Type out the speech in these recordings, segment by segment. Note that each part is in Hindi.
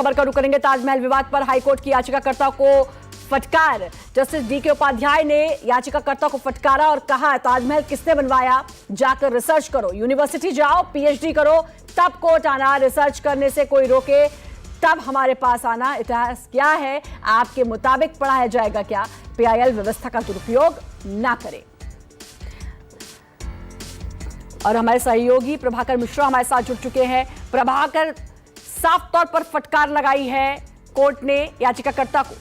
खबर का रुख करेंगे। ताजमहल विवाद पर हाईकोर्ट की याचिकाकर्ता को फटकार। जस्टिस डी के उपाध्याय ने याचिकाकर्ता को फटकारा और कहा ताजमहल किसने बनवाया, जाकर रिसर्च करो, यूनिवर्सिटी जाओ, पीएचडी करो, तब कोर्ट आना, रिसर्च करने से कोई रोके तब हमारे पास आना। इतिहास क्या है, आपके मुताबिक पढ़ाया जाएगा क्या? पीआईएल व्यवस्था का दुरुपयोग ना करे। और हमारे सहयोगी प्रभाकर मिश्रा हमारे साथ जुड़ चुके हैं। प्रभाकर, साफ तौर पर फटकार लगाई है कोर्ट ने याचिकाकर्ता को।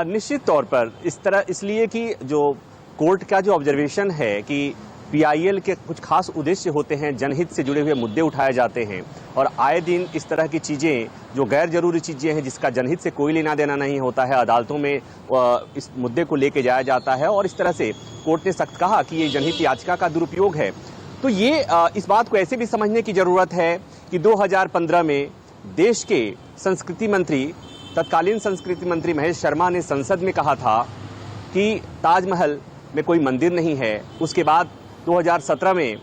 निश्चित तौर पर इस तरह, इसलिए कि जो कोर्ट का जो ऑब्जर्वेशन है कि पीआईएल के कुछ खास उद्देश्य होते हैं, जनहित से जुड़े हुए मुद्दे उठाए जाते हैं और आए दिन इस तरह की चीज़ें जो गैर जरूरी चीज़ें हैं जिसका जनहित से कोई लेना देना नहीं होता है, अदालतों में इस मुद्दे को लेके जाया जाता है और इस तरह से कोर्ट ने सख्त कहा कि ये जनहित याचिका का दुरुपयोग है। तो ये इस बात को ऐसे भी समझने की ज़रूरत है कि 2015 में देश के संस्कृति मंत्री, तत्कालीन संस्कृति मंत्री महेश शर्मा ने संसद में कहा था कि ताजमहल में कोई मंदिर नहीं है। उसके बाद 2017 में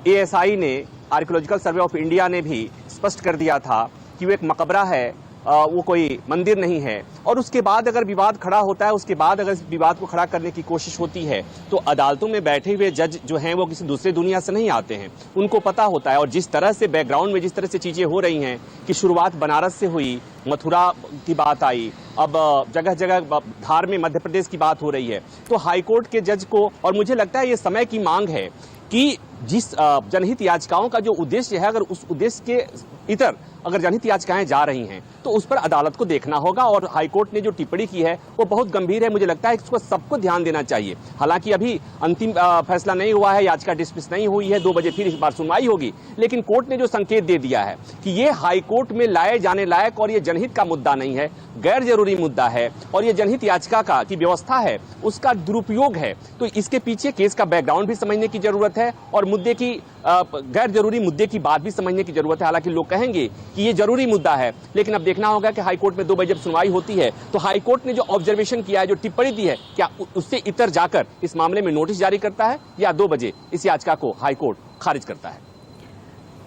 एएसआई ने, आर्कियोलॉजिकल सर्वे ऑफ इंडिया ने भी स्पष्ट कर दिया था कि वो एक मकबरा है, वो कोई मंदिर नहीं है। और उसके बाद अगर विवाद खड़ा होता है, उसके बाद अगर इस विवाद को खड़ा करने की कोशिश होती है तो अदालतों में बैठे हुए जज जो हैं वो किसी दूसरे दुनिया से नहीं आते हैं, उनको पता होता है। और जिस तरह से बैकग्राउंड में जिस तरह से चीज़ें हो रही हैं कि शुरुआत बनारस से हुई, मथुरा की बात आई, अब जगह जगह धार में मध्य प्रदेश की बात हो रही है, तो हाईकोर्ट के जज को, और मुझे लगता है ये समय की मांग है कि जिस जनहित याचिकाओं का जो उद्देश्य है, अगर उस उद्देश्य के इतर अगर जनहित याचिकाएं जा रही हैं तो उस पर अदालत को देखना होगा। और हाईकोर्ट ने जो टिप्पणी की है वो बहुत गंभीर है। मुझे लगता है कि इसको सबको ध्यान देना चाहिए। हालांकि अभी अंतिम फैसला नहीं हुआ है, याचिका डिसमिस नहीं हुई है, 2 बजे फिर इस बार सुनवाई होगी, लेकिन कोर्ट ने जो संकेत दे दिया है कि ये हाईकोर्ट में लाए जाने लायक और ये जनहित का मुद्दा नहीं है, गैर जरूरी मुद्दा है और ये जनहित याचिका का की व्यवस्था है उसका दुरुपयोग है। तो इसके पीछे केस का बैकग्राउंड भी समझने की जरूरत है और मुद्दे की गैर जरूरी मुद्दे की बात भी समझने की जरूरत है। हालांकि लोग कहेंगे कि ये जरूरी मुद्दा है, लेकिन अब देखना होगा कि हाईकोर्ट में 2 बजे जब सुनवाई होती है तो हाईकोर्ट ने जो ऑब्जर्वेशन किया है, जो टिप्पणी दी है, क्या उससे इतर जाकर इस मामले में नोटिस जारी करता है या 2 बजे इस याचिका को हाईकोर्ट खारिज करता है।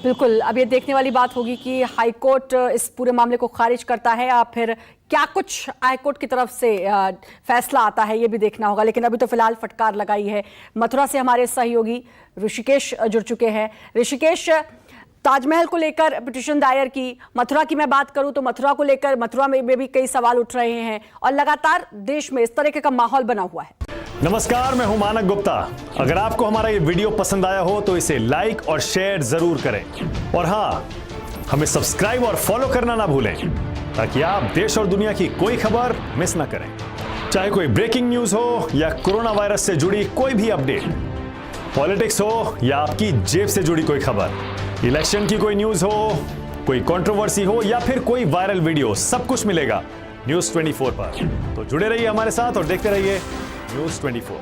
बिल्कुल, अब ये देखने वाली बात होगी कि हाईकोर्ट इस पूरे मामले को खारिज करता है या फिर क्या कुछ हाईकोर्ट की तरफ से फैसला आता है, ये भी देखना होगा। लेकिन अभी तो फिलहाल फटकार लगाई है। मथुरा से हमारे सहयोगी ऋषिकेश जुड़ चुके हैं। ऋषिकेश, ताजमहल को लेकर पिटीशन दायर की, मथुरा की मैं बात करूं तो मथुरा को लेकर मथुरा में भी कई सवाल उठ रहे हैं और लगातार देश में इस तरीके का माहौल बना हुआ है। नमस्कार, मैं हूं मानक गुप्ता। अगर आपको हमारा ये वीडियो पसंद आया हो तो इसे लाइक और शेयर जरूर करें और हाँ, हमें सब्सक्राइब और फॉलो करना ना भूलें ताकि आप देश और दुनिया की कोई खबर मिस ना करें। चाहे कोई ब्रेकिंग न्यूज हो या कोरोना वायरस से जुड़ी कोई भी अपडेट, पॉलिटिक्स हो या आपकी जेब से जुड़ी कोई खबर, इलेक्शन की कोई न्यूज हो, कोई कंट्रोवर्सी हो या फिर कोई वायरल वीडियो, सब कुछ मिलेगा न्यूज़ 24 पर। तो जुड़े रहिए हमारे साथ और देखते रहिए न्यूज़ 24।